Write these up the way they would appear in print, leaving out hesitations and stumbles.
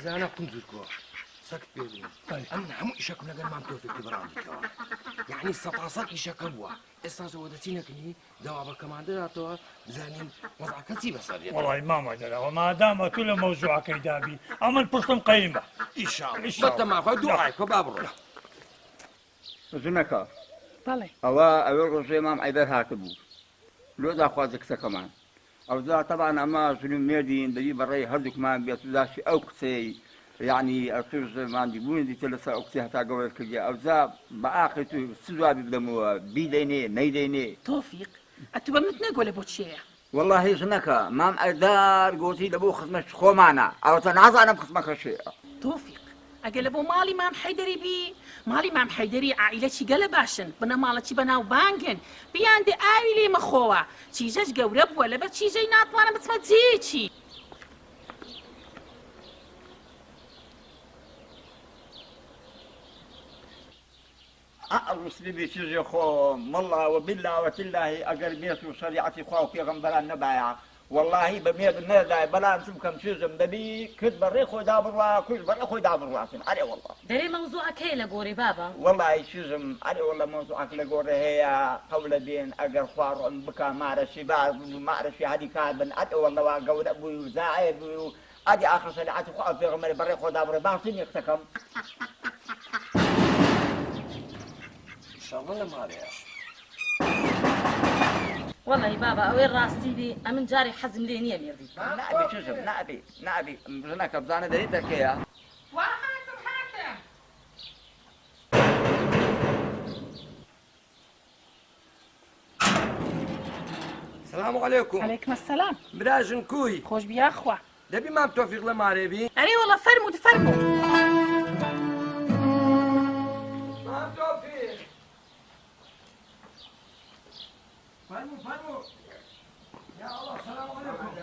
زانا قنزركو سكت بيني أمن همو إشاكم لقل ما متوفيق برامجك يعني استطاصك إشاك بوا إستاذ ودتينكني جوابك كمان داتوا بزانين وضعك كتيبة صار والله ما مدري وما دام كل موضوع كيدابي أمن بشتم قيمة إن شاء الله بطل ما فدعائك وبابرو زنكا بله أول رجل إمام عيدر هاكبو لو ذا خوازك سكمان أو ذا طبعا أما سلم ميدين دي بري هردك ما بيت ذا شيء أوكسي يعني أرتوز ما عندي بون دي تلسا أوكسي حتى قبل كذا أو ذا بآخرته سزوا بدمو بيديني نيديني توفيق أتبى متنقل أبو تشيع والله زنكا مام عيدر قوتي لبو خصمش خو معنا أو تنعز أنا بخصمك شيء توفيق أقل أبو مالي مام حيدري بي مالي مام حيدري عائلتي قلباشن بنا مالتي بناو بانجن بيان دي آويلي مخوا تيجاش قورب ولا بتشيجي ناطوانا بتمتزيتي المسلمي تيجي خو والله وبالله وتالله أقل ميسو شريعتي خو في غنبلا النبايع والله بميد النادى بلا نسم كم شيء دبي كد بري خو دابر الله كل بري خو دابر الله علي والله دري موضوعك هي لقوري بابا والله شيء علي والله موضوعك لقوري هي قول بين أجر خوار بكا معرشي بعض معرشي هذه كابن علي والله وقول أبو زاعب أدي آخر شريعتي خو في غنبلا بري خو دابر باطن يختكم إن شاء الله لما رياش والله بابا أوين راستي بي أمن جاري حزم ليني ميردي نعبي شجم نعبي هناك بزانة دريتك يا وحاتم حاتم السلام عليكم عليكم السلام براجن كوي خوش بيا أخوة دبي ما توفيق لما ريبي أري والله فرموا تفرموا ما توفيق فرموا يا الله السلام عليكم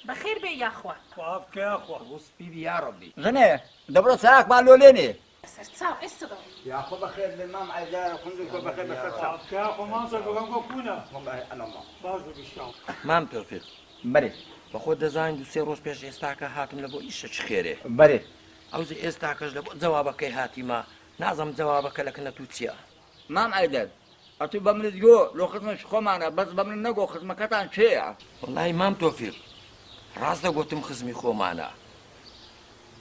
بخير بي يا أخوة وعافك يا أخوة بص بيبي يا ربي زني دبر ساعك مع لوليني سرتساو استغل يا أخو بخير للمام عايزاه خندق بخير بخير وعافك يا أخوة ما نصدق كونا والله أنا ما باجو بالشام مام توفيق بري بخود دزاين دو سي روز بيش استاكا هاتم لبو إيش خيره بري أوز استاكاش لبو جوابك هاتي ما نعظم جوابك لكن توتيا مام عايداد أتو بمن جو لو خدمة خو معنا بس بمن نجو خدمة كتان شيء والله مام توفيق راست قلتم خزمي خو معنا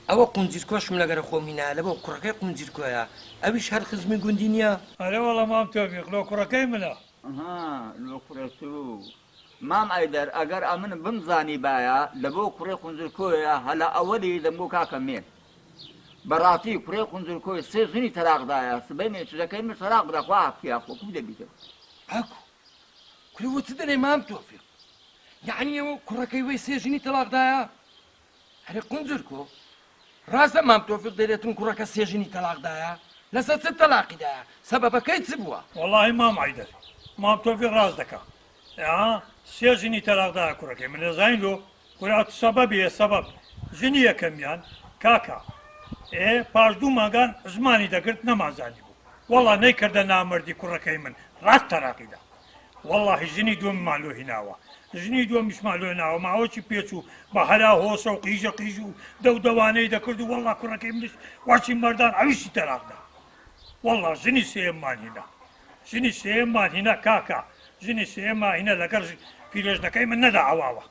أو قنزير كوش من لقرا خو منا لبو كركي قنزير كويا أبيش هالخزمي قندينيا أنا والله ما متوفيق لو كرة كيمنا لو كرتو مام عايدر أجر أمن بمزاني بايا لبو كري خنزر كويا هلا أولي دمو كاكمين براتي كري خنزر كويا سيزني تراق دايا سبيني تزكين تراق دا خواك يا أخو كم دبيته هاكو كل وتدري مام توفيق يعني كركي ويسيجني طلاق دايا هري قنزركو راسا مام توفيق ديريتون كركا سيجني طلاق دايا لسا طلاق دايا سبب كي تسبوا والله ما معيدر ما متوفيق راس دكا يا سيجني تلاقدا كرة كيمنا زين له كرة سبب جنيه كميان كاكا باردو ماغان زماني دقرت نمازاني والله نيكردا نامردي كرة كيمن راس تراقيدا والله جني دوم مالو هناوا جني دوم مش مالو هناوا معوشي بيتو بحلا هوسا وقيجو دواني دقردو والله كرة كيمنش واشي مردان عيشي تراقدا والله جني سيمان هنا جني سيمان هنا كاكا جني سيما هنا لقر في لجنكي من ندى عواوا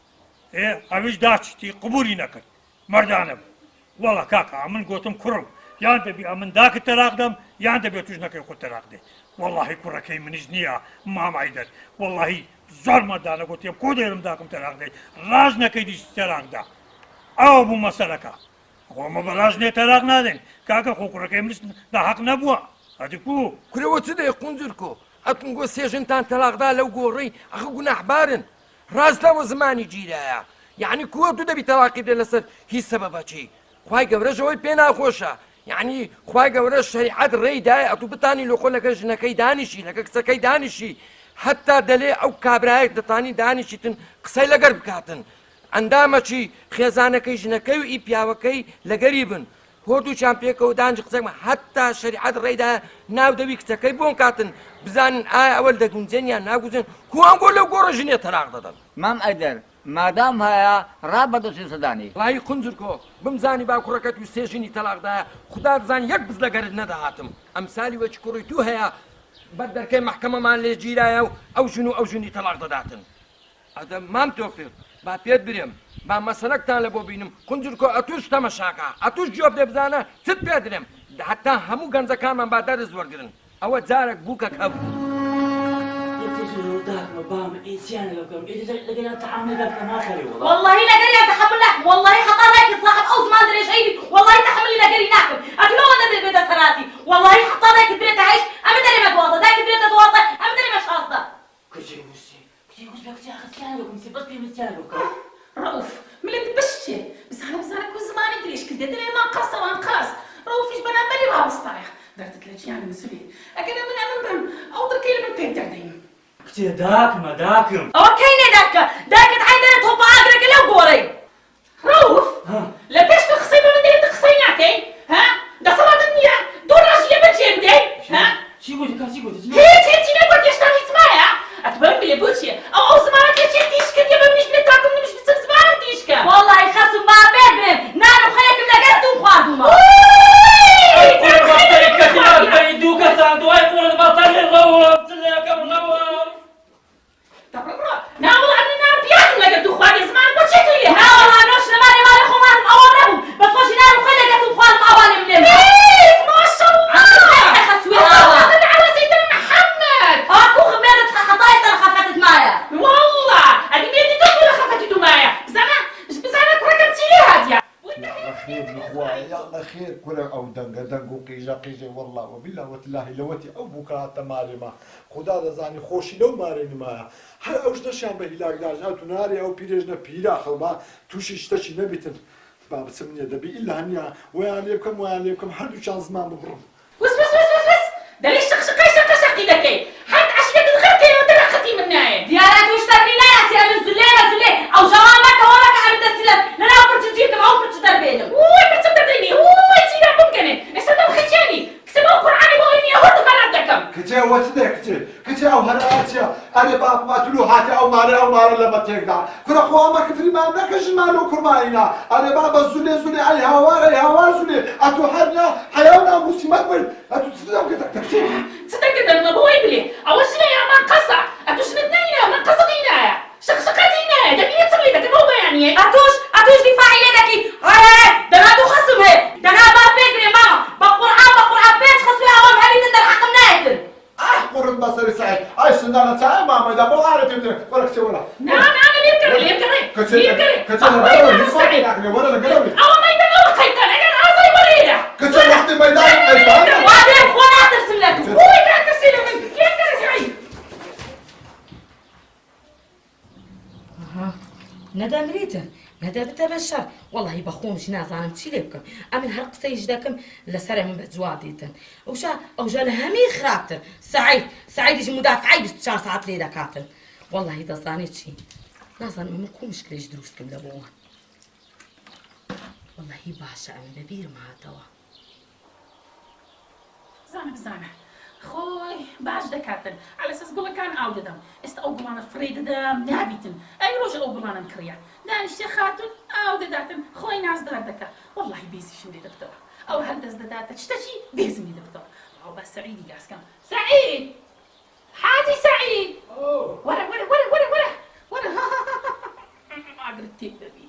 اويش داشتي قبوري نكر مردانم والله كاكا عمن قوتم كرم يان دبي عمن داك التلاق دم يان دبي توجنكي قوت التلاق دي والله كركي من جنيا ما معيدر والله زور مردانا قوت يم كود يرم داكم تلاق دي راجنكي ديش تلاق دا او ابو مسلكا هو ما بلاجني تلاق نادين كاكا خو كركي من دا حق نبوا هديكو كل وتدري قنزركو أتنقول سيجن تان تلاقدا لو قوري أخو قناح بارن راز لو زماني جيرايا يعني كو تو دبي تلاقي دي لسر هي السبب شي خواي قورا جوي بينا خوشا يعني خواي قورا الشريعات الري داي أتو بتاني لو قول لك جنكي دانشي لك كسكي دانشي حتى دلي أو كابرايك دتاني دانشي تن قصي لقرب كاتن عندما شي خيزانكي جنكي وإي بياوكي لقريبن هۆردووچیان پێکەوە دانج قسەکمە حتا شریعەت ڕێدا ناودەوی کچەکەی بۆن کاتن بزانن ئایا ئەوە دەگونجێن یان ناگوزێن کوانگۆ لەو گۆڕە ژنێ تەلاق دەدەن. مام ئەیدەر مادام هەیە ڕابەدەسی سەدانی وڵی قونجرکۆ بمزانی باکوڕەکەت و سێ ژنی تەلاقدایە خوددا دەزان یەک بز لەگەرت نەداهاتم ئەمسالی وەچ کوڕی تو هەیە بەر دەرکەی محکەمەمان لێ گیرایە و ئەو ژن و ئەو ژنی تەلاق دەداتن. ئەدە مام تۆفیر با پێت برێم با مەسەلەکتان لە بۆ بینم قونجرکۆ ئەتوش تەمەشاکە ئەتوش جۆب لێ بزانە چت پێ درێم حتا هەموو گەنجەکانمان با دەرز وەرگرن ئەوە جارێک بووکە هەبوو. والله لا قري اتحمل لك والله حتى لك صاحب اوز ما ادري شيء والله تحمل لي قري ناكل اكلوا ما ادري بيت ثلاثي والله حتى لك بريت عيش ام ادري ما تواصل ذاك بريت تواصل ام ادري ما شاصه كتير بس رؤوف ملي بتبشي بس انا كل زمان ادري ايش كنت ادري ما قصه وانقاص رؤوف ايش بنا بالي بها بصطايح درت تلاقي يعني مسؤوليه اكيد من امام او دركي من بيت دردين كتير داكم اوكي داك عندنا توبا اقرك لو قوري رؤوف لا بيش تخصيبه من دي تخصيناتي ها ده صلاه الدنيا دور راجل بتجي بدي ها شي قلت هي نقول يشتغل اسمعها اتبان بلي بوتشي او زمانك يا تيشك يا بمنيش بتاكم مش بتصير زمان تيشك والله يخصم ما بيبم نارو خيك لقيت وخادوما نعم عني نار بياكم لقيت اخواني زمان بوتشيتو لي لا والله نوش لماني مالي خوانهم اوانهم بس وش نارو خيك لقيت وخادوما اواني منهم ما شاء الله على سيدنا محمد اكو خميرة خطايا ترى خفتت معايا والله هذه بيدي تقول خفتتو معايا بزانا كركم تيلي هاديه يلا خير نخواي يلا خير كره او دنگ قيجا والله وبالله وتالله لوتي او بكره تمارما خدا دزاني خوشي لو مارين ما هر اوش نشان به هلاك داج او ناري او بيرجنا بيرا خلما توش اشتشي نبيتن باب سمنيه دبي الا هنيا ويعليكم هردو شان زمان ببرم وس ده ليش شقي دكي حد عشية الغير كي ودرختي منايا ديارات وش تربينا يا سي ابن زليه او جوامك هولك عم تسلم لنا برتجيكم او برتجربينم وي برتجربيني وي سيدا ممكن استدام خجاني كتبوا قرآني بويني اهد بلادكم كتير وتدك كتير او هراتيا انا باب ما تلو هاتي او ماري لما تيقع كل اخوة ما كفري ما نكش مالو كرماينا انا بابا زولي اي هوار زولي اتو حدنا حيونا مسلمات اتو تصدق كده تصدق كده انا بوي بلي اول شيء يا من قصة اتوش ندنينا من قصة هنايا شقشقتينا ده مين تصلي ده مو يعني اتوش دفاعي يدكي ده انا دو خصم هي ده انا باب بيجري ماما بقرعان بيت خصوها وام هلي تندر حق منايتن قرن بصري سعيد اي سنانا تاع ماما ده مو عارف يمدرك ولا كتير ولا نعم اللي يبكر كتير ولا قلبي او ما يدور خيطان انا عايزه وريده كتير وقت ميدان الحيطان وهذا اخوانا ترسم لك هو قاعد ترسل من يقدر سعيد ندى مريتن ندى بتبشر والله بخونش ناس انا مشي لكم امن هرق سيجدكم لسرع من بتزواديتن وشا او جال همي خراتن سعيد يجي مدافعي بس 4 ساعات لي دكاتن والله اذا صانيت شي ناظن ما مكون مشكله دروسكم لابوها والله باشا من ببير مع توا بزانه خوي باش دكاتن على اساس بقول كان عودة دم استأوبل انا فريد دم نابيتن اي رجل اوبل انا مكريا دان اشتخاتن عودة داتن خوي ناس دردك والله بيزي شندي دكتور او هندس داتك اشتشي بيزمي دكتور او بس سعيد قاس كان سعيد حاجي سعيد ورا ما قدرت تبي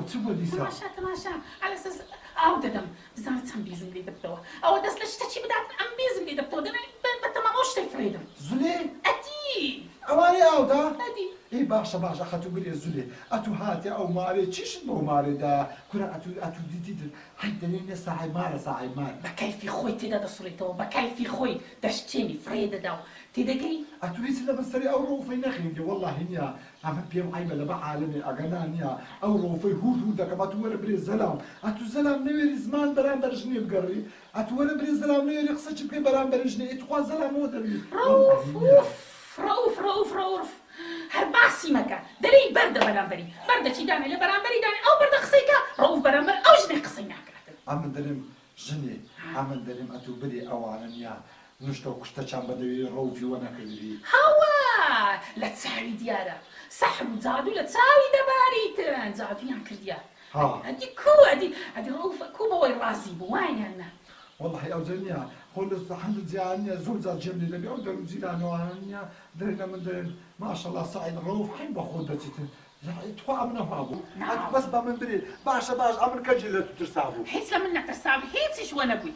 تسوى ديسا تماشا على اساس عودة دم بزانت هم بيزم لي دكتور او دس ليش تشي بدات ام بيزم لي دكتور انا بتماموش تفريدم زولي اتي اواني عودة اتي اي باشا خاتو قولي زولي اتو هاتي او ماري تشيش مو ماري دا كنا اتو دي هاي دليل صاحب مال بكيفي خوي تدا دصريتو بكيفي خوي دشتيني فريدة داو تدقي اتو ليس لبسري او روفي نخيني والله هنيا عم بيم عيبه لبا عالمي اغنانيا او روفي هو دك ما تو بري زلام اتو زلام نوير زمان برامبر جني بقري اتو بري زلام نوير قصتش بكي برامبر جني اتو زلام ودري روف هەر باسی مەکە دەرەی بەردە بەرامبەری بەردەچی دانێ لە بەرامبەری دانێ ئەو بەردە قسەیکە ڕەوف بەرامبەر ئەو ژنێ قسەی ناکاتن ئەمن دەرم ژنێ ئەمن دەرم ئەتو بری ئەوانە نیە نوشتە و کوشتەچان بەدەوی ڕەوفی وە نەکردی هەوا لە چاوی دیارە سەحر و جادو لە چاوی دەباریتن جادویان کردیا ئەدی کو ئەدی ڕەوفە کو بەوەی ڕازی بوو وایان نا والله ئەو جەنیا خۆ لە هەندوو جیانە زۆر جار جێم لێ دەبێ ئەو دەرو جیرانەوانە دەرێنە من دەرێن ماشەڵڵا سعید ڕەوف حین بە خۆ دەچیتن توا ئەم نەما بوو بەس بە من برێ باشە باش ئەمن کەجی لە تو ترسا بوو هیچ لە من نەترسام هیچیش وە نەبووی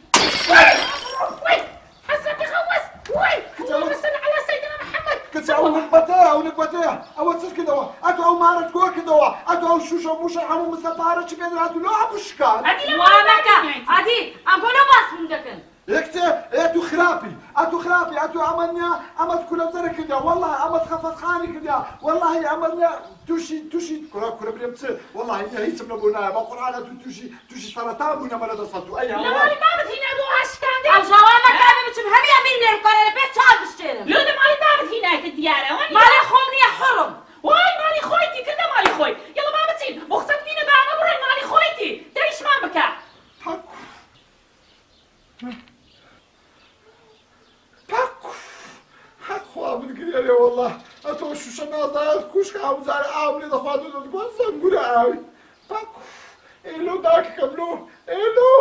حەزرەت خەوەس وای اللهم على سيدنا محمد کەچ ئەو نکبەتەیە ئەو نکبەتەیە ئەوە چ کردەوە ئەتو ئەو مارەت گۆ کردەوە ئەتو ئەو شوشە موشە هەموو مستە پارە چ پێ هاتوو لە هەموو شکار وا مەکە عادی ئەم بۆ نەباس من دەکەن یەکتێ ئەتو خراپی ئەتو ئەمەنیا ئەمەت کولەبزەرە کردیا والله ئەمەت خەفەتخانی کردیا والله ئەمەنیا تووشی کورە برێم چ والله هیچم لەبوو نایە بە قورئانە تووشی سەرەتان بوو نەمە لە دەسەت و ئەی لەوانی مامت هینا بۆ ئاشکاندێ ئەو ژاوا مەکانە بچم هەمی ئەمیر لێرکۆرە لە پێ چاو بشتێنم لۆ لە ماڵی مامت هینایکە دیارە ماڵی خۆم نییە حڕم وای ماڵی خۆیتی کردە ماڵی خۆی یەڵە مامەچین بۆ قسەت بینە بە ئەمە بڕێن ماڵی خۆیتی دەریشمان بکە خوا بگرێ والله ئەتۆ شوشە نازانێت کوشک ئاوزارە ئاو لێ دەخوات دەگوان زەنگورە ئاوی ئێلۆ داکەکەم لۆ ئێلۆ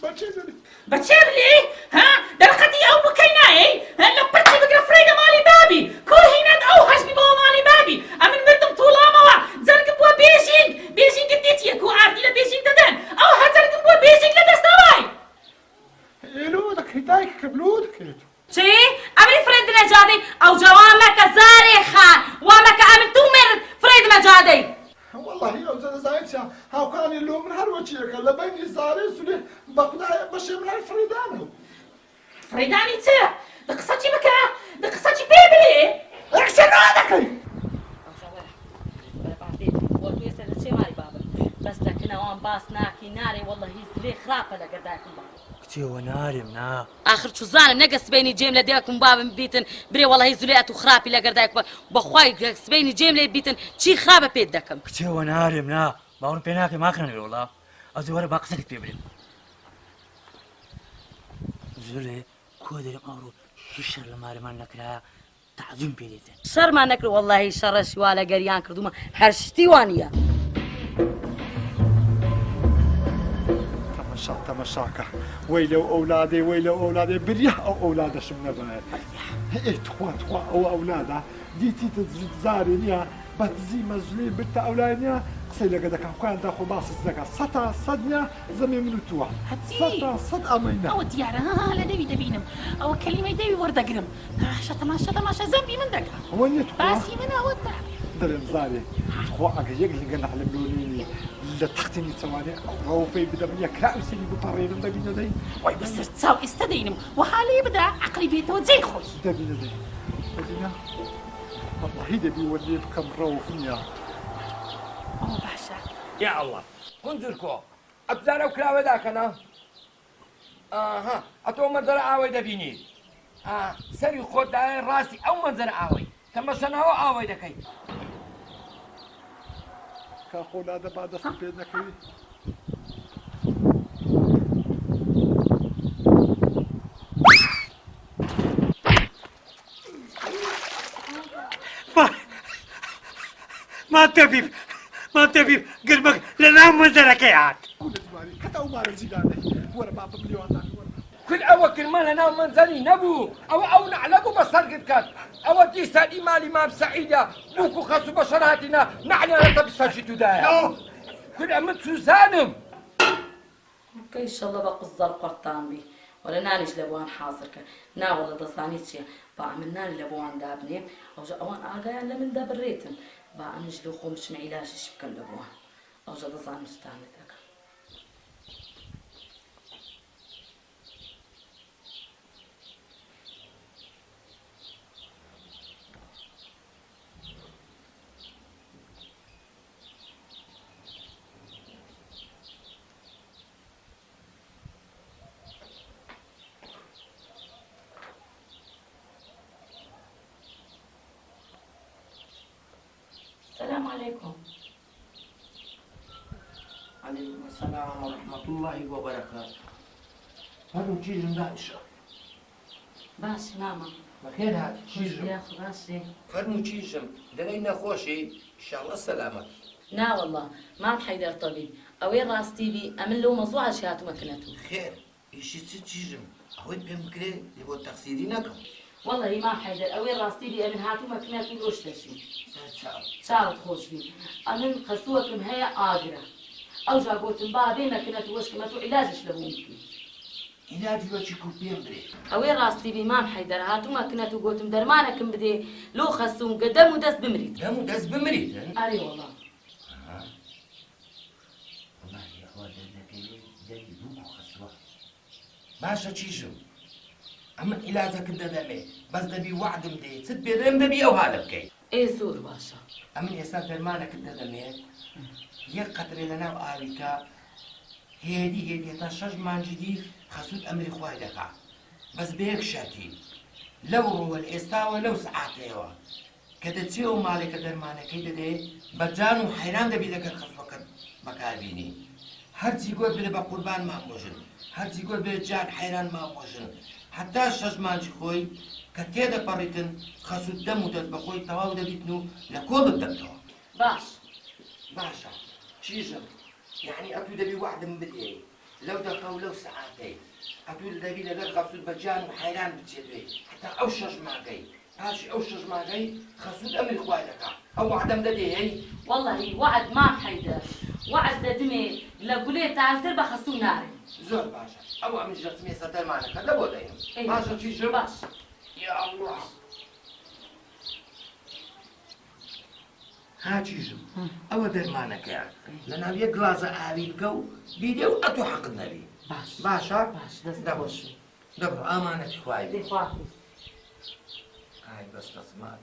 بەچێ دەری بەچێ بلێ ها دەرقەتی ئەو بکەی نایەی لە پرچی بگرە فرەیدە ماڵی بابی کۆ هینات ئەو هەژمی بەوە ماڵی بابی ئەمن مردم تووڵامەوە جەرگم بووە بێژینگت دێتیە کۆ ئاردی لە بێژینگ دەدەن ئەو هەجەرگم بووە بێژینگ لە دەستەوای ئێلۆ دەکەی دایکەکەم لۆ دەکەێت چی؟ ئەمری فرێد نەجادەی ئەو جەوان مەکە زارێ خان وا مەکە ئەمن تو مرد فرێد مەجادەی والله ئەو جەنەزایت هاوکانی لۆ من هەر وەچیەکە لە بینی زارێ سولێ بە خودایە بەشێ من هەر فرێدانە فرێدانی چ؟ دە قسەچی بکە دە قسەچی پێ بلێ ئەکسە نادەکەی بەس دەکەنەوەم باس ناکی نارێ وەڵڵە هیچ لێ خراپە لەگەر دایکم بابم کچێوە نارێم نا آخر چوزانم نەگە سبەینی جێم لە دایکم بابم بیتن برێ وەڵڵە هیچ زولێت و خراپی لەگەر دایکم بەخوای سبەینی جێم لێ بیتن چی خراپە پێت دەکەم کچێوە نارێم نا باوەڕم پێ ناکەی ماکڕێنەوێ وەڵا ئەزێ وەرە با قسەکەت پێ برێم زولێ کۆ دەرم ئەوڕۆ هیچ شەر لە مارەمان نەکرایە تعجوم پێ دێتێن شەرمان نەکرد وەڵڵاهی شەڕەشی وا لە گەریان کردومە هەر شتی وانە تەمەشاکە وەی لەو ئەولادێ وەی لەو ئەولادێ بریا ئەو ئەولادەشم نەبێت ئێتخوا ئەو ئەولادا دیتیتە زارێ نییە بەدزی مەزلێ برتە ئەولانیە قسەی لەگە دەکەم خۆیان داخۆ باسس دەکات سەتا سەد نیە زەمێ من و تووە سەتا سەد ئەمەینە ئەوە دیارە لە دەوی دەبینم ئەوە کەلیمەی دەوی وەردەگرم تەماشە زەمبی من دەکات ئەوە نیێت باسی من ئەوە دەرێن زارێ خۆ ئەگە یەک لەگە نەحلم لۆنینی لە تەختێنی چەوانێ ڕەوفەی بدەم یە کراوسێنی بپەڕێنم دەبینە دەی وای بەسەر چاو ئێستا دەینم وەحالەیە بدا عەقڵی بێتەوە جێی خۆی دەبینە دەی دەبینە واللهی دەبی وەلێ بکەم ڕەوف نییە ئەوە باشە یا الله گونجرکۆ ئەبزارە و کراوە داکەنە ئاها ئەتۆ مەنزەرە ئاوەی دەبینی سەری خۆت دایە ڕاستی ئەو مەنزەرە ئاوەی تەمەشەناوە ئاوەی دەکەی کا خۆلادە با دەست پێ نەکەوی ما تەبیب گرمەک لە ناو مەنزەرەکەی هات کەتا و مارە جیگانەی وەرە با بملیۆن كل ئەوە کرمە لە ناو منزەری نەبوو ئەو نەعلە بوو بە سەرگت کرد ئەوە دیسانی مالی مام سەعیدە بووک و خەس و بەشەر هاتینە نەعلەتە بسەرشی تودایە كل ئەمە سوزانم ئینشەڵڵا بە قزەڵ قورتان بی وەلا نانیش لە بۆوان حازرکە ناوەڵە دەزانی چییە با ئەمن نانی لە بۆوان دابنێ ئەوژە ئەوان ئاگایان لە من دەبڕێتن با ئەمنش لەو خۆم بچمە عیلاشیش بکەم لە بۆوان ئەوژە دەزانم ستانت دەکەم السلام عليكم. عليكم السلام ورحمة الله وبركاته. هذا تيجم داعشة. باش ماما. بخير هذا تيجم. يا أخو باشي. فرمو تيجم دلينا خوشي إن شاء الله سلامك. لا والله ما محيدر طبيب. أوين راس تيبي أمن له موضوع أشياء مكنته. خير إيش تيجم؟ أود بمكري يبغى تقصيرينكم. والله ما محيدر أوين راس تيبي أمن هاتو مكنته وش تشي. ساعة. شاوت خوش بي. أمن خسوكم هي آجرة. أو جابوتم بابي مكنته وش كمتو علاجش له ممكن. علاج وجهي كوبين بري. أوين راس تيبي ما محيدر هاتو مكنته قوتم درمانكم بدي لو خسون قدم ودس بمريد. دم ودس بمريد. أري والله. والله يا أخوان زي دوب خسوة. باشا تيجم. أما علاجك دمي بس دبي وعد مدي ست بيرم دبي أو هذا بكي. إيه زور باشا. أمن يسال درمانك دمي يقتل لنا وآلكا هيدي تشج من جديد خسود أمري خواي دكا بس بيك شاتي لو هو الإستاوة لو ساعتيوا كده تسيو مالك درمانك كده ده بجانو حيران دبي لك الخسوة بكاربيني هر زيقول بلا بقربان ما موجن هر زيقول بلا جان حيران ما موجن حتى شج مانجي خوي كتيدا بريتن خسود دمو دز بخوي تواو دبيتنو لكل الدكتور باش. باشا شيجم يعني أتو دبي واحد من بدي لو دقوا لو ساعتين أتو دبي لغير خسود بجان وحيران بتجيبي حتى أوشج معي هاشي أوشج معي خسود أمري خوالك أو عدم لدي هي والله وعد ما محيدر وعد لدمي لقولي تعال تربى خسون ناري. زور باشا أو عم جسمي ستر معك لا بودين باشا شيجم باش. يا الله هاتيجم أو درمانك يعني لأن أبي جلازة آليكو بيديو أتو حقنا لي باش. باشا باش دست دبر خوش. دبر أمانة خواي دي خواهي. هاي بس تسمع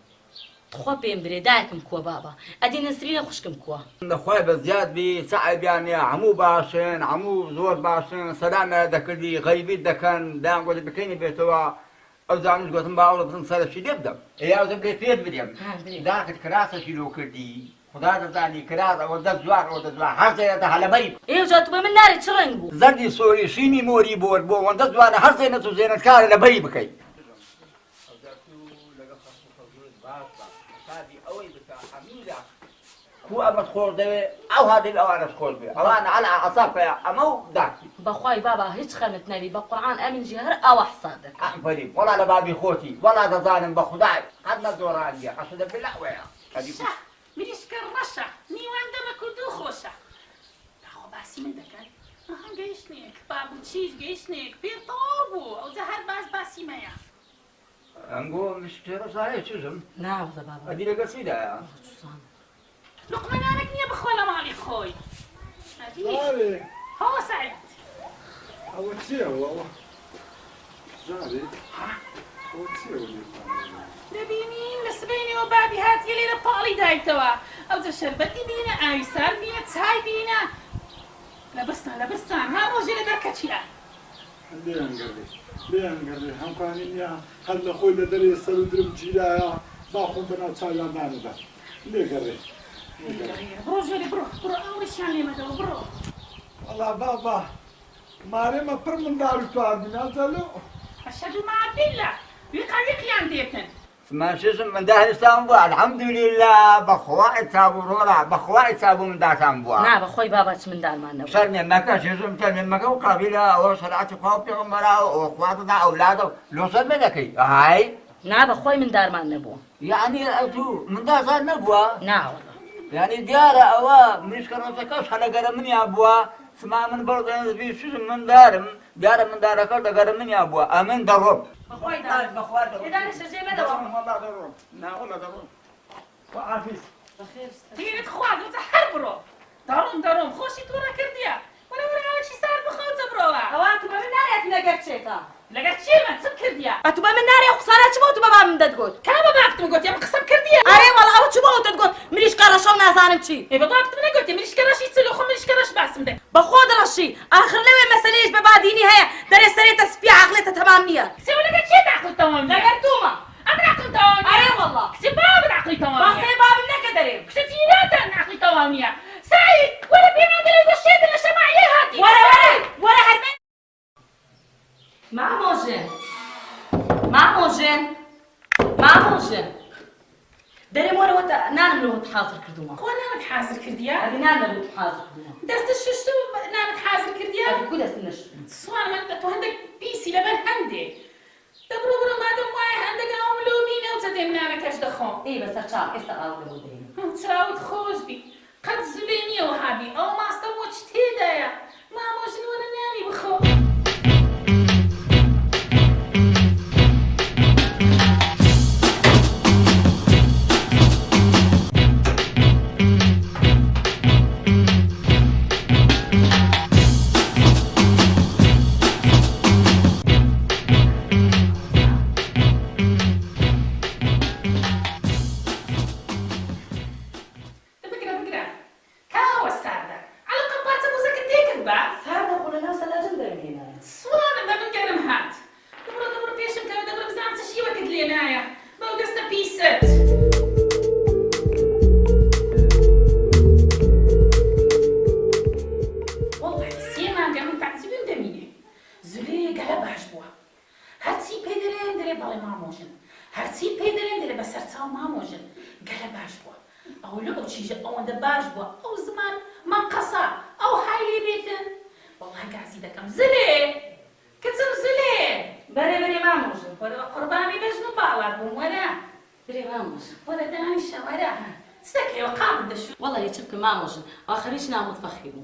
تخوا بيم بري دايكم كوا بابا. أدي نسرين خوشكم كوا. خوي بزياد بي صعب يعني عمو باشن عمو زور باشن سلامة دكلي غيبي دكان دام قلت بكيني بيتوا او زعمت قلت باول بس صار شي يبدا يا او زبلي فيت بديم ذاك الكراسه شيلو كردي خدا زاني كراسه ودت زوار ودت زوار حتى على بيت إيه جاتوا من ناري تشرنجو. زردي سوري شيني موري بور بو ودت زوار حتى نتو زين كار لبي بكي هو أما سخور ده أو هذه الأوان سخور به أوان على أصابع أمو ذاك بخواي بابا هيك خمت نبي بقرآن أمن جهر أو حصادك. فريق ولا لبابي خوتي ولا تظالم بخداي هذا زورانية أصدق بالله ويا شا ميش كرشة مي وعندما كدو خوشة تاخو باسي من دكان أهم جيشنيك بابو تشيش جيشنيك بيطابو أو زهر باسي مايا أنقول مش صحيح شو لا والله بابا. أدي لك قصيدة لقمان أنا كني بخولا مالي خوي مالي هو سعيد هو تسير والله جاري هو تسير نبيني نسبيني وبابي هات يلي لبطالي دايتوا أو تشربتي بينا أيسار بينا تساي بينا لبسنا ها رجل دركتشيا ليه نقري هم كان يا هلا خوي لدري يصير درب جيلا باخذ بنات صايا معنا ده ليه قري رجل برو أورش يعني ما دو برو والله بابا ماري ما بر من دار توار من أزلو أشهد مع بالله يقلق يانديتن ما شو اسم من ده سامبوا الحمد لله بخوات سابوا رورا بخوات سابوا من ده سامبوا نا بخوي بابا من دار ما نبغى. صار من مكة شو اسم صار من مكة وقابلة أو صلاة خوف يومرا وأخواته ده أولاده لو صار من ذكي هاي نا بخوي من دار ما نبغى. يعني أنتو من ده صار نبوا نا والله. يعني ديارة أوا مش كانوا تكاش على قرم من يابوا سمع من برضه في شو من دارم دار من دار كذا قرم من يابوا أمن درب بخوي دار. بخوات إذا أنا شجع ما دوام. والله درب نعم درب وعافيس بخير. هي تخواد وتحربرو دارم خوشي تورا كرديا ولا شي صار بخوت بروا هواك ما من ناري أتنقل شيطان. لقيت شي ما تسب كرديا أتوبا من ناري وخسارة شو بابا من دتقول. كم بابا كنت قلت يا مقسم كرديا أري والله أو شو بابا تقول مريش كرشة ونازانم شيء. إيه بابا كنت قلت مريش كراش يتسلو مريش كراش باسم ده بخود رشي آخر لوي مسألة بابا ديني هي دري سري تسبيح عقلتها تمامية. سوي لقيت شي بعقل تمام لقيت توما. أنا عقل تمام أري والله. كتب باب العقل تمام بس باب النكد دري كتيرات نعقلي توانية سعيد ولا بينا دري وشيد اللي شمعيه هاتي ولا هربان مامۆژن دەرێم وەرەوە نانم لەوە حازر کردووە خۆ نامت حازر کردیا ئەدی نان لەوە حازر کردووە دەستە ششت و نامت حازر کردیا ئەدی کو دەست نەشت سوان من تۆ هەندێک پیسی لەبەر هەندێک دەبڕۆ بڕۆ مادەم وایە هەندێک ئەوم لۆ بینە و چەدێم نانەکەش دەخۆم ئێ بەسەر چاو ئێستا ئاو لەوە دەین چراوت خۆش بی قەت زولێ نییەوە هابی ئەو ماستە بۆ چ تێدایە مامۆژن وەرە نانی بخۆ آخرش نامت فخيمو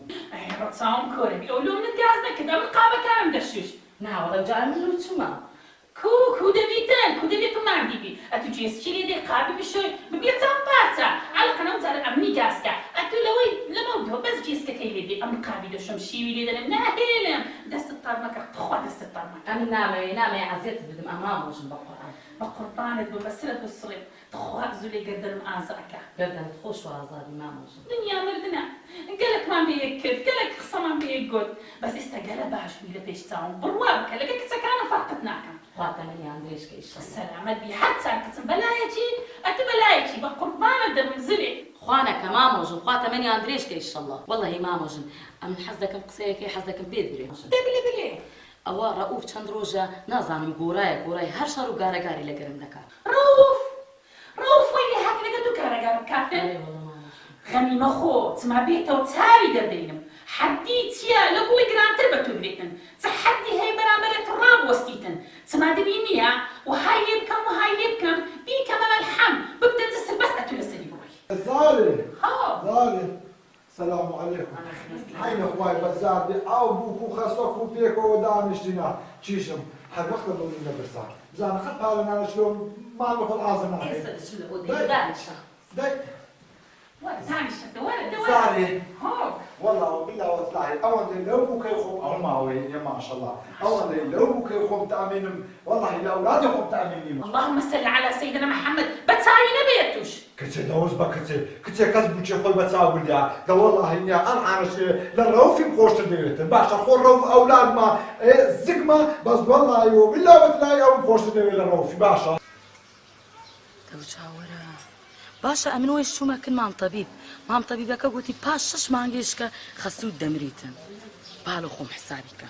رتصاهم كوربي أولو من الجازنا كده من قابة كلام دشوش نا والله جاء من لو تشما كو دبيتو ما عندي بي أتو جيس شيلي دي قابي بشوي ببيتام بارتا على قناة زار أمني جاسكا أتو لوي لمودو بس جيسكا كيلي بي أم قابي دشوم شيوي لي دلم ناهيلم دست الطرمكة تخوى دست الطرمكة أمن نامي عزيت بدم أماموش بقربانت بمسيرة بالصريف تخوى زولي قدر مآزاكا قدر تخوش وعزادي ماموش دنيا مردنا قالك ما بيكد قالك خصا ما بيقود بس استقال باش بيلا بيش تاعهم بروابك لقيت سكانة فاقتناكا خاتمني عنديش كيش السلامة بي حتى كتم بلايتي أتبلايتي بقربانة دم زلي خوانا كماموجن خاتمني أندريش كيش الله والله ماموجن أمن حزدك مقصيك حزدك بيت بري دبلي أوا رؤوف چند روزا نازانم گوراي هر شارو گاري لگرم نکا روف ويلي هاك لقيتو كارا كاتن غنيمة خو تسمع بيتا وتساوي دردينم حديتيا لو قوي جران تربتو بيتن تحدي هاي برامرة الراب وستيتن تسمع دبينيا وهاي يبكم بي كمان الحم ببدأ تسر بس أتو لسلي بوي زالي السلام عليكم حين اخوي بزاد او بوكو خاصكم بيكو ودانشتنا تشيشم هل وقت لنا برسا زان خط بالنا شلون ما نقول عازمنا داي زاري والله وبالله وطلعي اول لو بوك يخوم او ما هو يا ما شاء الله اول لو بوك يخوم تامين والله لاولادي يخوم تامين اللهم صل على سيدنا محمد بتساوي نبيتوش كتير دوز كتير كسب بتشي خل بتساوي ده والله اني انا عارف للروف بخوش البيت باشا خور روف اولاد ما زقمه بس والله وبالله وطلعي او بخوش البيت للروف باشا توجاورا باشا امن ويش شو ما كان مام طبيبك قلتي باش شش ما عنديشك خسود دمريتن بالو خوم حسابك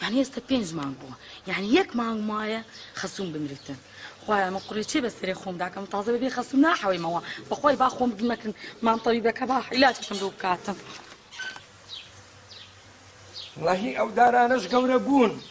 يعني يستبينج مانجو يعني يك مايا خسون بمريتن خويا ما قريتي بس ري خوم داك متازه بي خسون ناحوي ما بخوي با خوم بمكن مام طبيبك باح علاج كمروكات والله او دارانش قوربون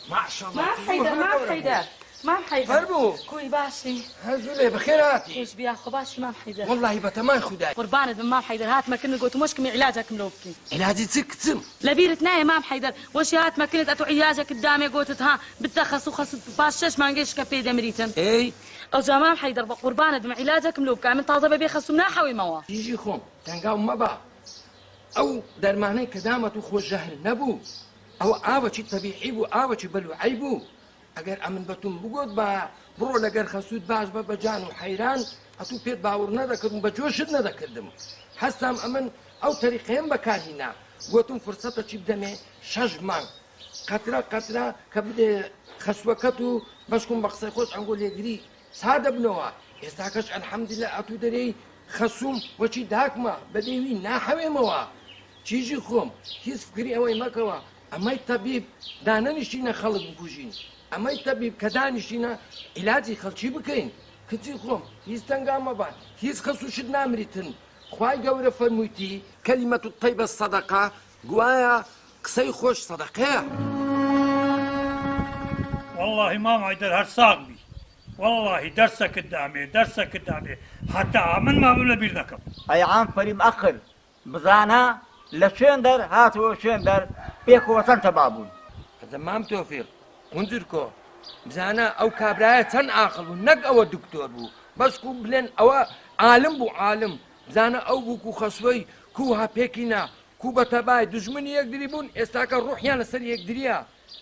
ما شاء الله ما حيدر فربو كوي باشي هزولي بخيراتي ايش بيا خباشي ما حيدر والله بتمان خداي قربانة بمام حيدر هات ما كنا قلت مشكمي علاجك ملوكي علاجي تسكتم لبيرة ناية مام حيدر وش هات ما كنت اتو علاجك قدامي قلت ها بتخص وخص باشش ما نجيش كبي دمريتن اي او مام حيدر قربانة بم علاجك ملوكي من طازة ببي خصو مناحوي موا يجي خوم تنقاو مبا او درماني كدامة خوش جهل نبو او آوتي طبيعي بو آوتي بلو عيبو اگر امن بتون بگود با برو لگر خسود باش با جان و حیران اتو پیت باور ندکردم بجوشت ندکردم حسام امن او طریقهم بکارهینا گوتم فرصت چی بدمه شجمان قطره کبد خسوکتو بشکم بقصه خوش انگول یگری ساده بنوا ئێستاکەش ئەلحەمدوللا ئەتوو دەرەی خەسووم وەچی داکمە بەدەوی ناحەوێمەوە چیژی خۆم هیچ فکری ئەوەی مەکەوە ئەمەی تەبیب دانەنیشتینە خەڵک بکوژین ئەمەی تەبیب کە دانیشتینە عیلاجی خەڵکی بکەین کچی خۆم هیچ تەنگام مەبان هیچ خەسووشت نامریتن خوای گەورە فەرموویتی کەلیمەت الطەیبە سەدەقە گوایە قسەی خۆش سەدەقەیە والله مام عیدەر هەر ساغ بی والله دەرسەکت دامێ حتا من مامون لە بیر نەکەم ئەی عام فەریم ئەقل بزانە لە شوێن دەر هاتووە شوێن دەر پێکوەسەن تەبابوون مام تۆفیق هونجرکۆ بزانە ئەو کابرایە چەند عاقڵ بوو نەک ئەوە دکتۆر بوو بەسکو بلێن ئەوە عالم بوو عالم بزانە ئەو بوو کو خەسوەی کو هەپێکینە کو بەتەبای دژمنی یەکدری بوون ئێستاکە ڕوحیان لەسەر یەکدریە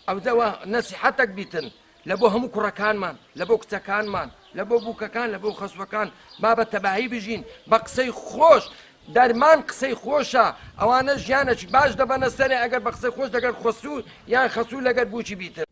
ئەوزەوە نەسیحەتێک بیتن لە بۆ هەموو کوڕەکانمان لە بۆ کچەکانمان لە بۆ بووکەکان لە بۆ خەسوەکان با بە تەباهی بژین بە قسەی خۆش دەرمان قسەی خۆشە ئەوانە ژیانەی باش دەبەنە سەرێ ئەگەر بە قسەی خۆش دەگەر خەسوو یان خەسوو لەگەر بووکی بیتر